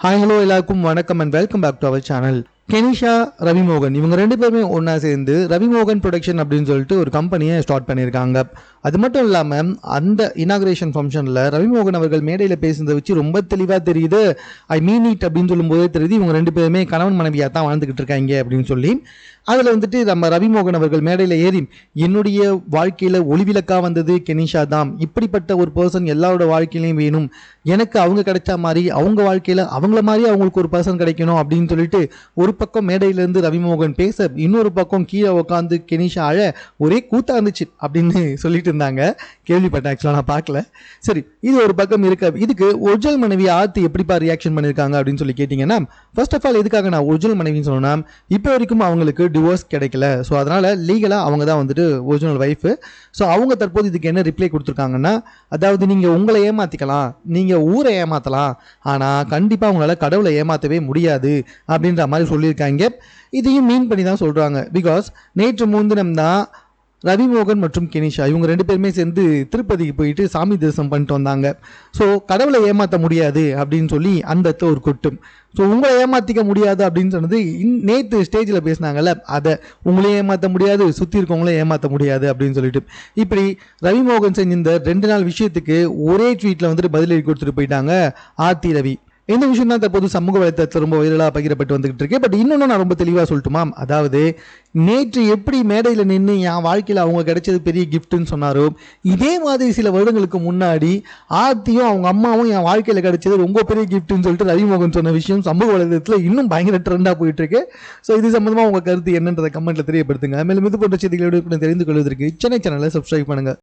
Hi hello எல்லாருக்கும் வணக்கம் and welcome back to our channel. Kenisha, Ravi Mohan இவங்க ரெண்டு பேருமே ஒன்றா சேர்ந்து ரவிமோகன் ப்ரொடக்ஷன் அப்படின்னு சொல்லிட்டு ஒரு கம்பெனியை ஸ்டார்ட் பண்ணியிருக்காங்க. அது மட்டும் இல்லாமல் அந்த இனாகிரேஷன் ஃபங்க்ஷனில் ரவிமோகன் அவர்கள் மேடையில் பேசுனதை வச்சு ரொம்ப தெளிவாக தெரியுது. ஐ மீன் இட் அப்படின்னு சொல்லும்போதே தெரியுது இவங்க ரெண்டு பேருமே கணவன் மனைவியாக தான் வாழ்ந்துக்கிட்டு இருக்காங்க அப்படின்னு சொல்லி. அதில் வந்துட்டு நம்ம ரவிமோகன் அவர்கள் மேடையில் ஏறி என்னுடைய வாழ்க்கையில் ஒளிவிளக்காக வந்தது கெனிஷா தான், இப்படிப்பட்ட ஒரு பர்சன் எல்லாரோட வாழ்க்கையிலையும் வேணும், எனக்கு அவங்க கிடைச்ச மாதிரி அவங்க வாழ்க்கையில் அவங்கள மாதிரி அவங்களுக்கு ஒரு பர்சன் கிடைக்கணும் அப்படின்னு சொல்லிட்டு ஒரு பக்கம் மேடையிலேருந்து ரவிமோகன் பேச, இன்னொரு பக்கம் கீழே உட்காந்து கெனிஷா அழ ஒரே கூத்தா இருந்துச்சு அப்படின்னு சொல்லிட்டு இருந்தாங்க. கேள்விப்பட்டேன், ஆக்சுவலாக நான் பார்க்கல. சரி, இது ஒரு பக்கம் இருக்க. இதுக்கு ஒரிஜினல் மனைவி ஆர்த்தி எப்படிப்பா ரியாக்ஷன் பண்ணியிருக்காங்க அப்படின்னு சொல்லி கேட்டிங்கன்னா, ஃபர்ஸ்ட் ஆஃப் ஆல் எதுக்காக நான் ஒரிஜினல் மனைவின்னு சொன்னா, இப்போ வரைக்கும் அவங்களுக்கு டிவோர்ஸ் கிடைக்கல. ஸோ அதனால் லீகலாக அவங்க தான் வந்துட்டு ஒரிஜினல் ஒய்ஃபு. ஸோ அவங்க தற்போது இதுக்கு என்ன ரிப்ளை கொடுத்துருக்காங்கன்னா, அதாவது நீங்கள் உங்களை ஏமாற்றிக்கலாம், நீங்கள் ஊரை ஏமாற்றலாம், ஆனால் கண்டிப்பாக உங்களால் கடவுளை ஏமாற்றவே முடியாது அப்படின்ற மாதிரி சொல்லியிருக்காங்க. இதையும் மீன் பண்ணி தான் சொல்கிறாங்க. பிகாஸ் நேற்று முன்தினம் தான் ரவிமோகன் மற்றும் கெனிஷா இவங்க ரெண்டு பேருமே சேர்ந்து திருப்பதிக்கு போயிட்டு சாமி தரிசனம் பண்ணிட்டு வந்தாங்க. ஸோ கடவுளை ஏமாற்ற முடியாது அப்படின்னு சொல்லி அந்த இடத்துல ஒரு கொட்டும். ஸோ உங்களை ஏமாற்றிக்க முடியாது அப்படின்னு சொன்னது நேற்று ஸ்டேஜில் பேசினாங்கல்ல, அதை உங்களையும் ஏமாற்ற முடியாது, சுற்றி இருக்கவங்களையும் ஏமாற்ற முடியாது அப்படின்னு சொல்லிட்டு இப்படி ரவிமோகன் செஞ்ச இந்த 2 நாள் விஷயத்துக்கு ஒரே ட்வீட்டில் வந்துட்டு பதிலடி கொடுத்துட்டு போயிட்டாங்க ஆர்த்தி ரவி. இந்த விஷயம் தான் தற்போது சமூக வலைத்தளத்தில் ரொம்ப வைரலாக பகிரப்பட்டு வந்துகிட்டு இருக்கேன். பட் இன்னொன்று நான் ரொம்ப தெளிவாக சொல்லட்டுமா, அதாவது நேற்று எப்படி மேடையில் நின்று என் வாழ்க்கையில் அவங்க கிடைச்சது பெரிய கிஃப்ட்டுன்னு சொன்னாரோ, இதே மாதிரி சில வருடங்களுக்கு முன்னாடி ஆர்த்தியும் அவங்க அம்மாவும் என் வாழ்க்கையில் கிடைச்சது ரொம்ப பெரிய கிஃப்ட்டுன்னு சொல்லிட்டு ரவிமோகன் சொன்ன விஷயம் சமூக வலைதளத்தில் இன்னும் பயங்கர ட்ரெண்டாக போயிட்டு இருக்கு. ஸோ இது சம்பந்தமாக உங்கள் கருத்து என்னன்றதை கமெண்ட்டில் தெரியப்படுத்துங்க. மேலும் இது போன்ற செய்திகளோடு தெரிந்து கொள்வதற்கு சேனலை சப்ஸ்கிரைப் பண்ணுங்கள்.